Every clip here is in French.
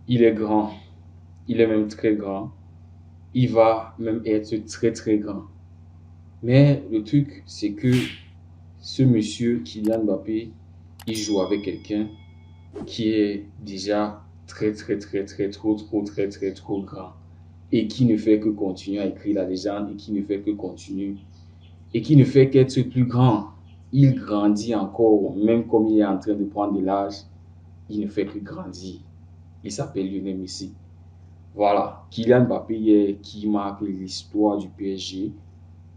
Il est grand, il est même très grand, il va même être très très grand. Mais le truc, c'est que ce monsieur Kylian Mbappé, il joue avec quelqu'un qui est déjà très très très très trop très très trop grand et qui ne fait que continuer à écrire la légende et qui ne fait que continuer et qui ne fait qu'être plus grand. Il grandit encore, même comme il est en train de prendre de l'âge, il ne fait que grandir. Il s'appelle Lionel Messi. Voilà, Kylian Mbappé qui marque l'histoire du PSG,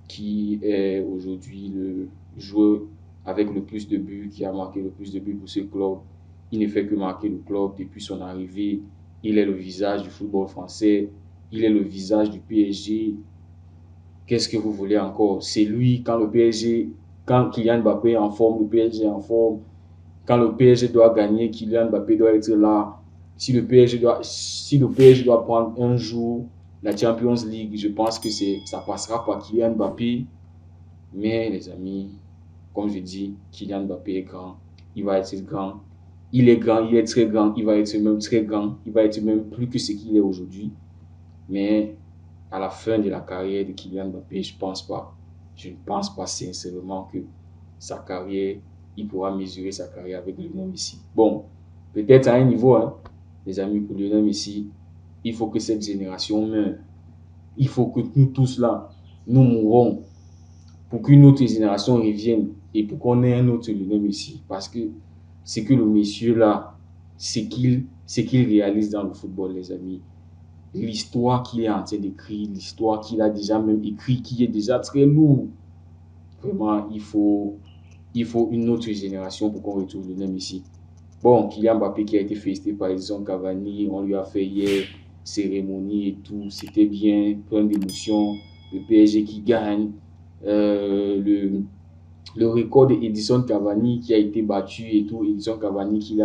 qui est aujourd'hui le joueur avec le plus de buts, qui a marqué le plus de buts pour ce club. Il ne fait que marquer le club depuis son arrivée. Il est le visage du football français. Il est le visage du PSG. Qu'est-ce que vous voulez encore? C'est lui, quand le PSG, quand Kylian Mbappé est en forme, le PSG est en forme. Quand le PSG doit gagner, Kylian Mbappé doit être là. Si le PSG doit prendre un jour la Champions League, je pense que ça passera par Kylian Mbappé. Mais les amis, comme je dis, Kylian Mbappé est grand. Il va être grand. Il est grand, il est très grand. Il va être même très grand. Il va être même plus que ce qu'il est aujourd'hui. Mais à la fin de la carrière de Kylian Mbappé, je ne pense pas. Je ne pense pas sincèrement que sa carrière, il pourra mesurer sa carrière avec Lionel Messi. Bon, peut-être à un niveau, hein, les amis, pour Lionel Messi, il faut que cette génération meure. Il faut que nous tous là, nous mourons pour qu'une autre génération revienne et pour qu'on ait un autre Lionel Messi. Parce que c'est que le monsieur là, c'est qu'il réalise dans le football, les amis. L'histoire qu'il est en train d'écrire, l'histoire qu'il a déjà même écrit, qui est déjà très lourd. Vraiment, il faut une autre génération pour qu'on retrouve Lionel Messi. Bon, Kylian Mbappé qui a été félicité par Edison Cavani, on lui a fait hier cérémonie et tout, c'était bien, plein d'émotions. Le PSG qui gagne, euh, le, le record d'Edison Cavani qui a été battu et tout, Edison Cavani qui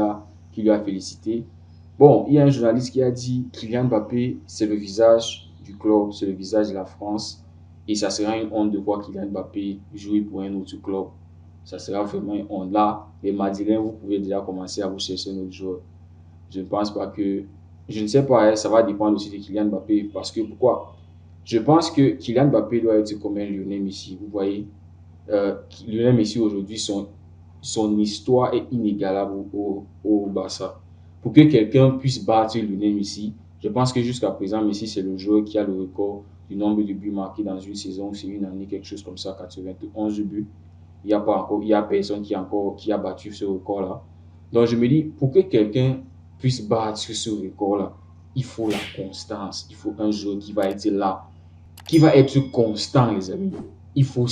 lui a félicité. Bon, il y a un journaliste qui a dit Kylian Mbappé, c'est le visage du club, c'est le visage de la France. Et ça sera une honte de voir Kylian Mbappé jouer pour un autre club. Ça sera vraiment une honte. Là, les Madrilènes, vous pouvez déjà commencer à vous chercher un autre joueur. Je ne pense pas que. Je ne sais pas, ça va dépendre aussi de Kylian Mbappé. Parce que pourquoi? Je pense que Kylian Mbappé doit être comme un Lionel Messi. Vous voyez, Lionel Messi aujourd'hui, son histoire est inégalable au Barça. Pour que quelqu'un puisse battre Lionel Messi, je pense que jusqu'à présent, Messi, c'est le joueur qui a le record du nombre de buts marqués dans une saison. C'est une année, quelque chose comme ça, 91 buts. Il n'y a pas encore, il y a personne qui a battu ce record-là. Donc, je me dis, pour que quelqu'un puisse battre ce record-là, il faut la constance. Il faut un joueur qui va être là, qui va être constant, les amis. Il faut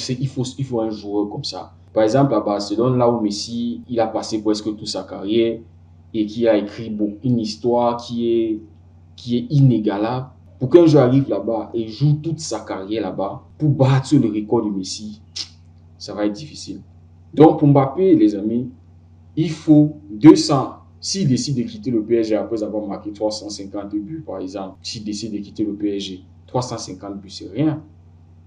un joueur comme ça. Par exemple, à Barcelone, là où Messi, il a passé presque toute sa carrière et qui a écrit une histoire qui est inégalable. Pour qu'un joueur arrive là-bas et joue toute sa carrière là-bas, pour battre le record de Messi, ça va être difficile. Donc, pour Mbappé, les amis, il faut 200. S'il décide de quitter le PSG après avoir marqué 350 buts, par exemple, s'il décide de quitter le PSG, 350 buts, c'est rien.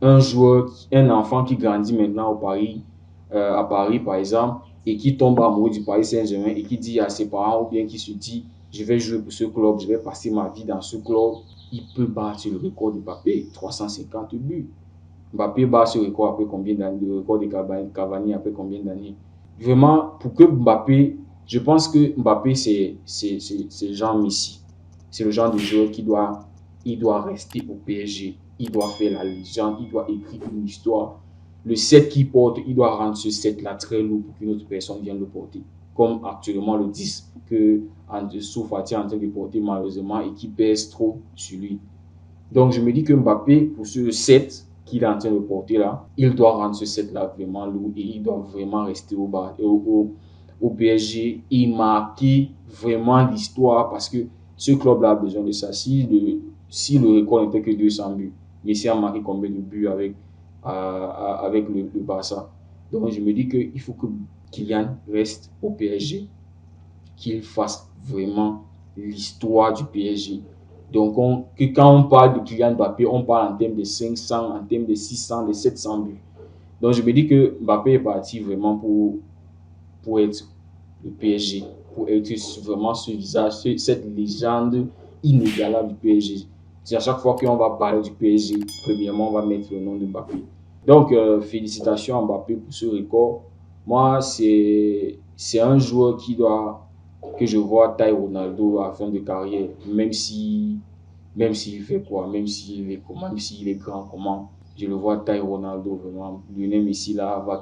Un joueur, un enfant qui grandit maintenant à Paris par exemple, et qui tombe amoureux du Paris Saint-Germain et qui dit à ses parents ou bien qui se dit je vais jouer pour ce club, je vais passer ma vie dans ce club, il peut battre le record de Mbappé, 350 buts. Mbappé bat ce record après combien d'années, le record de Cavani après combien d'années. Vraiment, pour que Mbappé, je pense que Mbappé c'est Jean Messi. C'est le genre de joueur il doit rester au PSG. Il doit faire la légende, il doit écrire une histoire. Le set qu'il porte, il doit rendre ce set-là très lourd pour qu'une autre personne vienne le porter. Comme actuellement le 10 que Ansu Fati est en train de porter malheureusement et qui pèse trop sur lui. Donc je me dis que Mbappé, pour ce set qu'il est en train de porter là, il doit rendre ce set-là vraiment lourd et il doit vraiment rester au PSG et marquer vraiment l'histoire parce que ce club-là a besoin de ça. Si le record n'était que 200 buts, Messi a marqué combien de buts avec le Barça. Donc je me dis qu'il faut que Kylian reste au PSG, qu'il fasse vraiment l'histoire du PSG. Donc, quand on parle de Kylian Mbappé, on parle en termes de 500, en termes de 600, de 700 buts. Donc, je me dis que Mbappé est parti vraiment pour être le PSG. pour être vraiment ce visage, cette légende inégalable du PSG. C'est à chaque fois qu'on va parler du PSG, premièrement, on va mettre le nom de Mbappé. Donc, félicitations à Mbappé pour ce record. Moi, c'est un joueur que je vois taille Ronaldo à fin de carrière, même s'il fait quoi, même s'il est comment, même s'il est grand, comment, je le vois taille Ronaldo vraiment. Lionel Messi là aura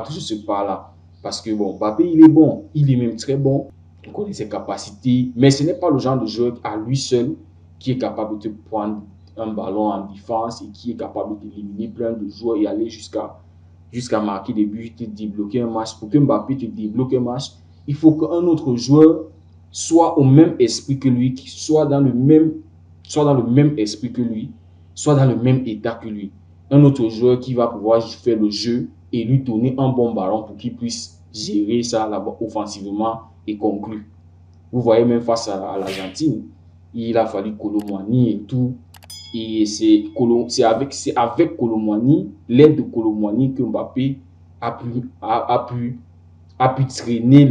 toujours ce pas là. Parce que bon, Mbappé il est bon, il est même très bon, on connaît ses capacités, mais ce n'est pas le genre de joueur à lui seul qui est capable de te prendre un ballon en défense et qui est capable d'éliminer plein de joueurs et aller jusqu'à marquer des buts, te débloquer un match. Pour que Mbappé te débloque un match, il faut qu'un autre joueur soit au même esprit que lui, soit dans le même esprit que lui, soit dans le même état que lui. Un autre joueur qui va pouvoir faire le jeu et lui donner un bon ballon pour qu'il puisse gérer ça là-bas offensivement et conclure. Vous voyez, même face à l'Argentine, il a fallu Kolo Muani et tout. Et c'est avec Kolo Muani, l'aide de Kolo Muani, que Mbappé a pu traîner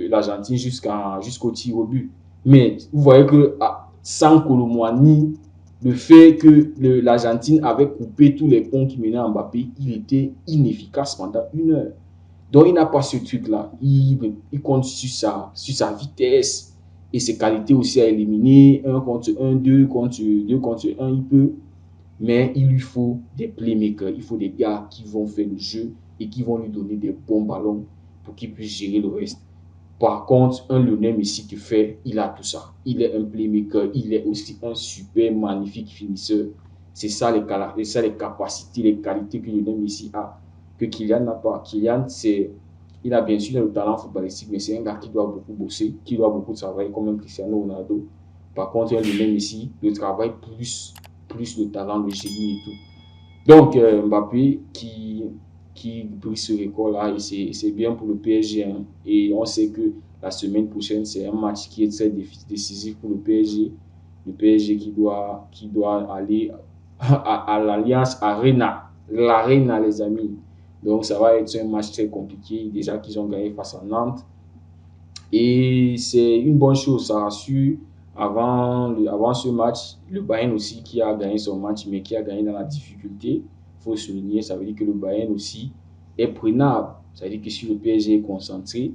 l'Argentine jusqu'au tir au but. Mais vous voyez que sans Kolo Muani, le fait que l'Argentine avait coupé tous les ponts qui menaient à Mbappé, il était inefficace pendant 1 heure. Donc, il n'a pas ce truc-là. Il compte sur sa vitesse et ses qualités aussi à éliminer. 1 contre 1, 2 contre 1, il peut. Mais il lui faut des playmakers. Il faut des gars qui vont faire le jeu et qui vont lui donner des bons ballons pour qu'il puisse gérer le reste. Par contre, un Lionel Messi te fait, il a tout ça. Il est un playmaker, il est aussi un super magnifique finisseur. C'est ça les capacités, les qualités que Lionel Messi a, que Kylian n'a pas. Kylian, il a bien sûr le talent footballistique, mais c'est un gars qui doit beaucoup bosser, qui doit beaucoup travailler, comme un Cristiano Ronaldo. Par contre, un Lionel Messi, le travail plus le talent, le génie et tout. Donc, Mbappé qui brise ce record-là, et c'est bien pour le PSG. Hein. Et on sait que la semaine prochaine, c'est un match qui est très décisif pour le PSG. Le PSG qui doit aller à l'Alliance Arena. L'Arena, les amis. Donc, ça va être un match très compliqué. Déjà qu'ils ont gagné face à Nantes. Et c'est une bonne chose, ça rassure. Avant ce match, le Bayern aussi qui a gagné son match, mais qui a gagné dans la difficulté. Il faut souligner, ça veut dire que le Bayern aussi est prenable. Ça veut dire que si le PSG est concentré,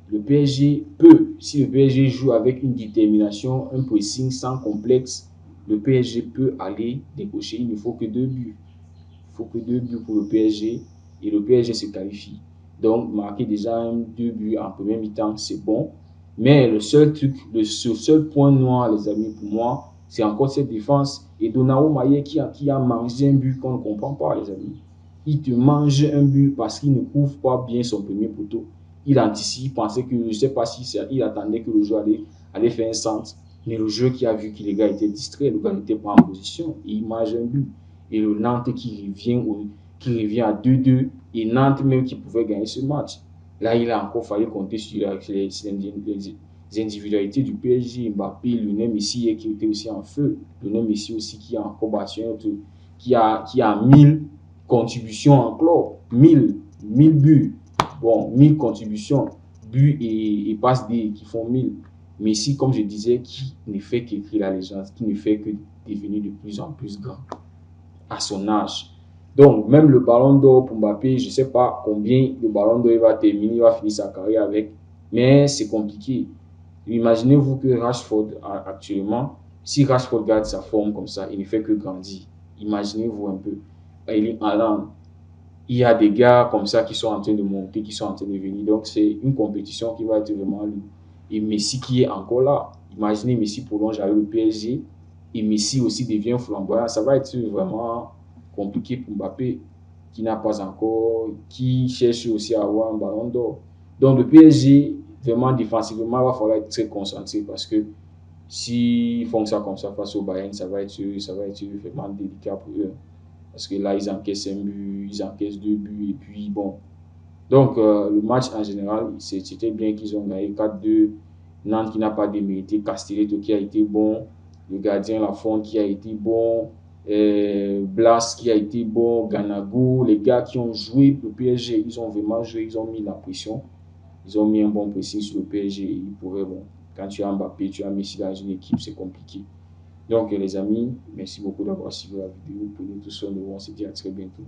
le PSG peut, si le PSG joue avec une détermination, un pressing sans complexe, le PSG peut aller décocher. Il ne faut que 2 buts. Il faut que 2 buts pour le PSG et le PSG se qualifie. Donc, marquer déjà 2 buts en première mi-temps, c'est bon. Mais le seul point noir, les amis, pour moi, c'est encore cette défense. Et Donnarumma qui a mangé un but qu'on ne comprend pas, les amis. Il te mange un but parce qu'il ne couvre pas bien son premier poteau. Il anticipe, il pensait que, je ne sais pas si il attendait que le joueur allait faire un centre. Mais le joueur qui a vu que les gars étaient distraits, le gars n'était pas en position, et il mange un but. Et le Nantes qui revient à 2-2, et Nantes même qui pouvait gagner ce match. Là, il a encore fallu compter sur les individualités du PSG, Mbappé, Lionel Messi qui était aussi en feu. Lionel Messi aussi qui a encore battu qui a 1000 contributions en club, 1000 buts. Bon, 1000 contributions, buts et passes qui font 1000. Messi, comme je disais, qui ne fait qu'écrire la légende, qui ne fait que devenir de plus en plus grand à son âge. Donc, même le ballon d'or pour Mbappé, je ne sais pas combien le ballon d'or il va terminer, il va finir sa carrière avec, mais c'est compliqué. Imaginez-vous que Rashford, actuellement, si Rashford garde sa forme comme ça, il ne fait que grandir. Imaginez-vous un peu. Erling Haaland, il y a des gars comme ça qui sont en train de monter, qui sont en train de venir. Donc, c'est une compétition qui va être vraiment lourde. Et Messi qui est encore là. Imaginez Messi prolonge avec le PSG et Messi aussi devient flamboyant. Ça va être vraiment compliqué pour Mbappé qui cherche aussi à avoir un ballon d'or. Donc, le PSG, vraiment défensivement, il va falloir être très concentré parce que s'ils font ça comme ça face au Bayern, ça va être vraiment délicat pour eux. Parce que là, ils encaissent un but, ils encaissent 2 buts, et puis bon. Donc, le match en général, c'était bien qu'ils ont gagné 4-2. Nantes qui n'a pas démérité, Castelletto qui a été bon, le gardien Lafont qui a été bon, Blas qui a été bon, Ganago, les gars qui ont joué pour le PSG, ils ont vraiment joué, ils ont mis la pression. ils ont mis un bon pressing sur le PSG et ils pourraient, bon, quand tu as Mbappé, tu as Messi dans une équipe, c'est compliqué. Donc, les amis, merci beaucoup d'avoir suivi la vidéo. Prenez tout soin de vous. On se dit à très bientôt.